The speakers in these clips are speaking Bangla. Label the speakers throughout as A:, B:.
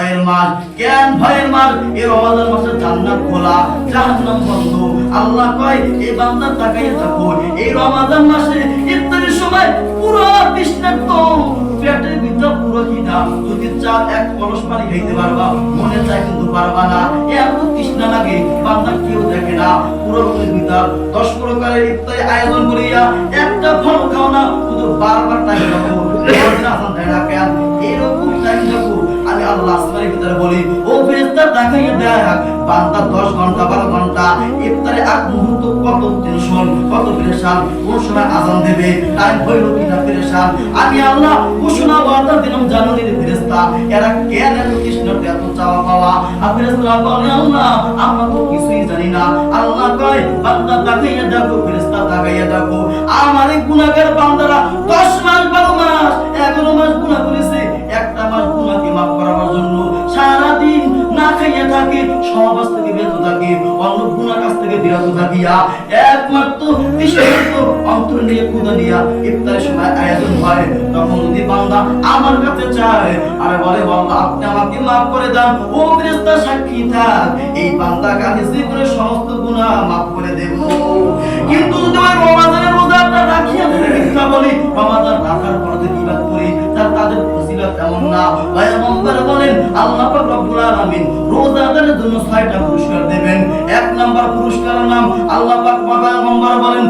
A: ভয়ের মাস। কেন ভয়ের মাস? এই রমাদান মাসে জান্নাত খোলা, জাহান্নাম বন্ধ। আল্লাহ কয় এই বান্দা তাকাইয়া থাকো, এই রমাদান মাসে ইফতারের সময় পুরো তৃষ্ণার্ত, পেটের ভিতর পুরো খিদা, যদি চাও এক কলস পানি খাইতে পারবা, মনে চায় কিন্তু পারবা না, এত তৃষ্ণা লাগে, বান্দা কেউ দেখে না। পুরো রুমের ভিতর 10 প্রকারের ইফতারি আয়োজন করিয়া একটা ফল খাও না, শুধু বারবার টাইম রাখো, আসান দেয় না কেন? এরকম টাইম রাখো। আমি আল্লাহ আসমানের ভিতরে বলি, ও ফেরেশতা দেখাইয়া দেখ, বান্দা 10 ঘন্টা 12 ঘন্টা ইফতারে আগ মুহূর্ত কত টেনশন, কত পেরেশান, কোন সময় আযান দেবে, টাইম হইল কিনা পেরেশান। আমি আল্লাহ ঘোষণা বার্তা দিলাম জানুনির ফেরেশতা, এরা কেন এত কৃষ্ণকে এত চাওয়া পাওয়া? আর ফেরেশতারা বলে আল্লাহ আমরা তো কিছুই জানি না। আল্লাহ কয় বান্দা তাকাইয়া দেখো, ফেরেশতা তাকাইয়া দেখো, আমার এই গুনাহগার বান্দারা 10 মাস 12 মাস 11 মাস গুনাহ করেছে, একটা মাস গুনাহকে মাফ করার জন্য সারা দিন না খাইয়া থাকে, সমাজ থেকে বিরত থাকে, অন্য গুনাহ কাজ থেকে বিরত থাকিয়া একমাত্র তৃষ্ণার্ত অন্তর নিয়ে ক্ষুধা নিয়া ইফতারের সময় আয়োজন হয়। তখন যদি বান্দা আমার কাছে চায় আর বলে আল্লাহ আপনি আমাকে মাফ করে দেন, ও ফেরেশতা সাক্ষী থাক, এই বান্দাকে আমি জীবনের সমস্ত গুনাহ মাফ করে দেব। কিন্তু যদি ওই রমাদানের রোজাটা রাখিয়া মিথ্যা বলি, রমাদান রাখার পর যদি ইবাদত করি, তাদের ফজিলত এমন না। পয়গম্বর বলেন আল্লাহ পাক রব্বুল আলামিন রোজাদারের জন্য 6টা পুরস্কার দেবেন। 1 নাম্বার পুরস্কারের নাম আল্লাহ পাক পয়গম্বর বলেন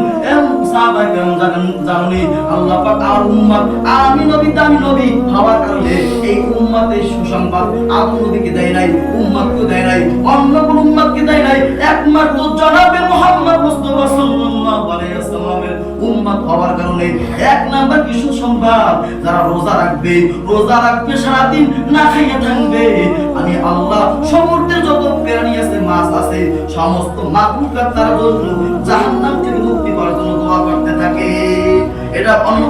A: সাহাবায়ে কেরাম জানেন আল্লাহ পাক আর উম্মত আমি নবী দামি নবী হওয়ার কারণে এই উম্মতের সুসংবাদ আদম নবীকে দেয় নাই, উম্মতকে দেয় নাই, অন্য কোন উম্মতকে দেয় নাই, একমাত্র জনাবে মুহাম্মদ মুস্তাফা সাল্লাল্লাহু আলাইহি ওয়াসাল্লামের উম্মত হওয়ার কারণে 1 নাম্বার কি সুসংবাদ, যারা রোজা রাখবে সারা দিন না খাইয়া থাকবে, আমি আল্লাহ সমুদ্রের যত প্রাণী আছে, মাছ আছে, সমস্ত মাখলুকাত তার জন্য জাহান্নাম থেকে মুক্তি পাওয়ার জন্য দোয়া করতে থাকে। এটা অন্য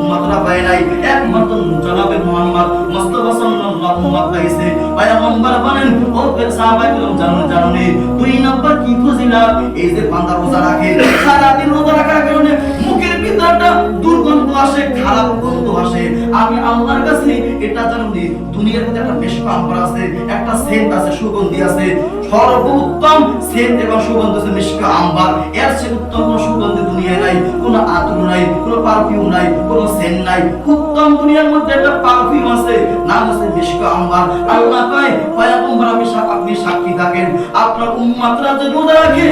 A: উম্মতরা পায় নাই, একমাত্র জনাবে মুহাম্মদ মুস্তাফা সাল্লাল্লাহু আলাইহি ওয়াসাল্লাম পয়গম্বর বলেন ও সাহাবায়ে কেরাম জানেন 2 নাম্বার কি ফজিলত, এই যে বান্দা রোজা রাখে, সারা দিন রোজা রাখার কারণে মুখের ভিতরটা দুর্গন্ধ আসে, খারাপ গন্ধ আসে, আমি আল্লাহর কাছে এটা জানি দুনিয়ার মধ্যে একটা মিশক আম্বার আছে, একটা সেন্ট আছে, সুগন্ধি আছে, সর্বোত্তম সেন্ট এবং সুগন্ধ আছে মিশক আম্বার, এর চেয়ে উত্তম কোনো সুগন্ধি দুনিয়ায় নাই, কোনো আতর নাই, কোনো পারফিউম নাই, কোনো সেন্ট নাই। উত্তম দুনিয়ার মধ্যে একটা পারফিউম আছে, নাম আছে মিশক আম্বার। আল্লাহ কয় পয়গম্বর আপনি সাক্ষী থাকেন, আপনার উম্মতরা যে রোজা রাখে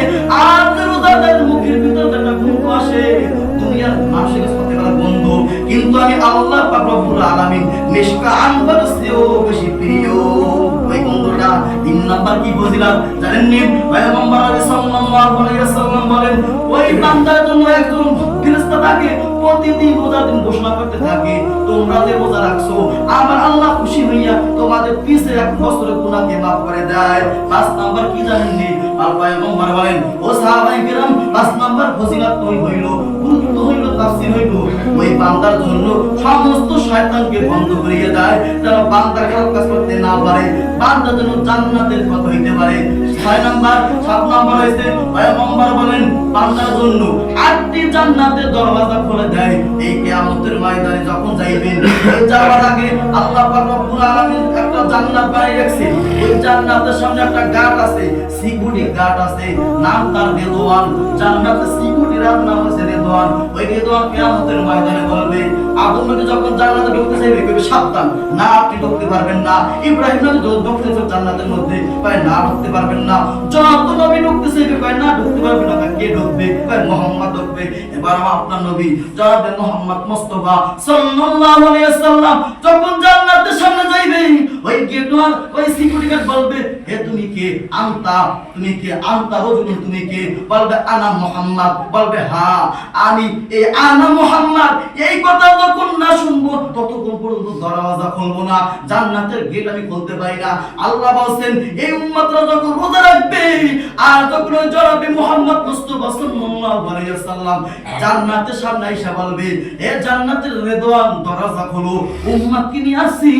A: আর যে রোজাদের মুখের ভিতর একটা গন্ধ আসে, দুনিয়ার মানুষের কাছে হতে পারে গন্ধ, কিন্তু আমি আল্লাহ পাক রব্বুল আলামিন মিশক আম্বার চেয়েও বেশি প্রিয়। ওই গন্ধটা 3 নাম্বার কি ফজিলত জানেন নি? পয়গম্বর সাল্লাল্লাহু আলাইহি ওয়াসাল্লাম বলেন ওই বান্দার জন্য একজন ফেরেশতা থাকে, প্রতিদিন রোজার দিন ঘোষণা করতে থাকে তোমরা যে রোজা রাখছো আমার আল্লাহ খুশি হইয়া তোমাদের পিছে 1 বছরের গুনাহকে maaf করে দেয়। 5 নাম্বার কি জানেন নি? পয়গম্বর বলেন ও সাহাবায়ে কেরাম 5 নাম্বার ফজিলত হইল, গুরুত্ব হইল, তাফসীর হইল ওই বান্দার জন্য সমস্ত শয়তানকে বন্ধ করিয়ে দেয়, যেন বান্দা খারাপ কাজ করতে না পারে, বান্দা যেন জান্নাতের পথ হইতে পারে। 6 নাম্বার 7 নাম্বার হইছে পয়গম্বর বলেন বান্দার জন্য 8টি জান্নাতের দরওয়াজা খুলে দেয়। এই কিয়ামতের ময়দানে যখন যাইবেন, ওই যাওয়ার আগে আল্লাহ পাক রব্বুল আলামিন একটা জান্নাত বানিয়ে রাখছে, ওই জান্নাতের সামনে একটা গাট আছে, সিকিউরিটি গার্ড আছে, নাম তার রেদওয়ান, জান্নাতের সিকিউরিটির নাম আছে রেদওয়ান। ওই রেদওয়ান কিয়ামতের ময়দানে বলবে আদম নবী যখন জান্নাতে ঢুকতে চাইবে কইবে সাবধান, না আপনি ঢুকতে পারবেন না। ইব্রাহিম নবী ঢুকতে চাইবে জান্নাতের মধ্যে, কয় না ঢুকতে পারবেন না। যত নবী ঢুকতে চাইবে কয় না ঢুকতে পারবেন না। কে ঢুকবে? কয় মুহাম্মদ ঢুকবে। এবার আপনার নবী জনাবে মুহাম্মদ মুস্তাফা সাল্লাল্লাহু আলাইহি ওয়াসাল্লাম যখন জান্নাতের সামনে যাইবে, ওই গেটওয়ান ওই সিকিউরিটি গার্ড বলবে হে তুমি কে? আনতা, তুমি কে? আনতা রাজুলুন, তুমি কে? বলবে আনা মুহাম্মদ, বলবে হ্যাঁ আমি, এই আনা মুহাম্মদ এই কথা যখন না শুনবো ততক্ষণ পর্যন্ত দরওয়াজা খুলবো না, জান্নাতের গেট আমি খুলতে পারি না। আল্লাহ বলেন এই উম্মতরা যখন রোজা রাখবে আর যখন ওই জনাবে মুহাম্মদ মুস্তাফা সাল্লাল্লাহু আলাইহি ওয়াসাল্লাম জান্নাতের সামনে এসে বলবে এ জান্নাতের রেদওয়ান দরজা খোলো, উম্মতকে নিয়ে আসছি,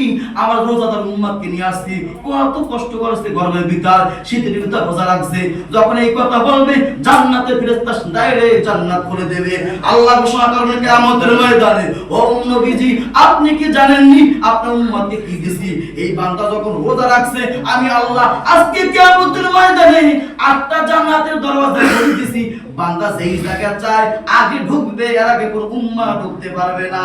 A: আমার রোজাদার উম্মতকে নিয়ে আসছি, কত কষ্ট করেছে গর্ভের ভিতর শীতের ভিতর রোজা রাখছে, যখন এই কথা বলবে জান্নাতে ফেরেশতা ডাইরেক্ট জান্নাত খুলে দেবে। আল্লাহ ঘোষণা করবেন কিয়ামতের ময়দানে, ও নবীজি আপনি কি জানেননি আপনার উম্মতকে কি দিছি? এই বান্দা যখন রোজা রাখছে আমি আল্লাহ আজকে কিয়ামতের ময়দানে 8টা জান্নাতের দরওয়াজা খুলে দিছি। বান্দা যেই জায়গা চায় আগে ঢুকবে, এর আগে কোন উম্মাহ ঢুকতে পারবে না।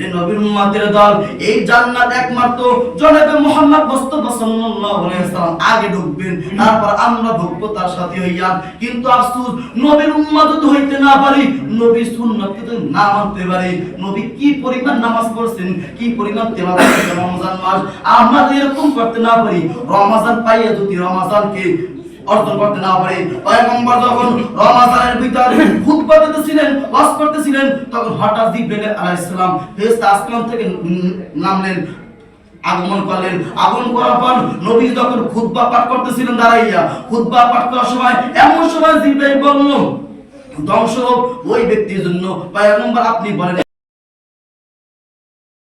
A: এই নবীর উম্মতের দল, এই জান্নাত একমাত্র জনাবে মুহাম্মদ মুস্তাফা সাল্লাল্লাহু আলাইহি ওয়াসাল্লাম আগে ঢুকবেন, তারপর আমরা ঢুকবো তার সাথে হইয়া। কিন্তু আফসোস নবীর উম্মত তো হইতে না পারি, নবীর সুন্নাতকে তো না মানতে পারি। নবী কি পরিমাণ নামাজ পড়ছেন, কি পরিমাণ তেলাওয়াত করেছেন রমজান মাস, আমরা এরকম করতে না পারি। রমজান পাইয়া যদি রমজানকে অর্জন করতে না পারে, পয়গম্বর যখন রমজানের ভিতরে খুতবা দিতেছিলেন, ওয়াজ করতেছিলেন, তখন হঠাৎ জিবরাইল আলাইহিস সালাম ফেরেশতা আসমান থেকে নামলেন, আগমন করলেন। আগমন করার পর নবী যখন খুতবা পাঠ করতেছিলেন দাঁড়াইয়া, খুতবা পাঠ করার সময় এমন সময় জিবরাইল বলল ধ্বংস হোক ওই ব্যক্তির জন্য। পয়গম্বর আপনি বলেন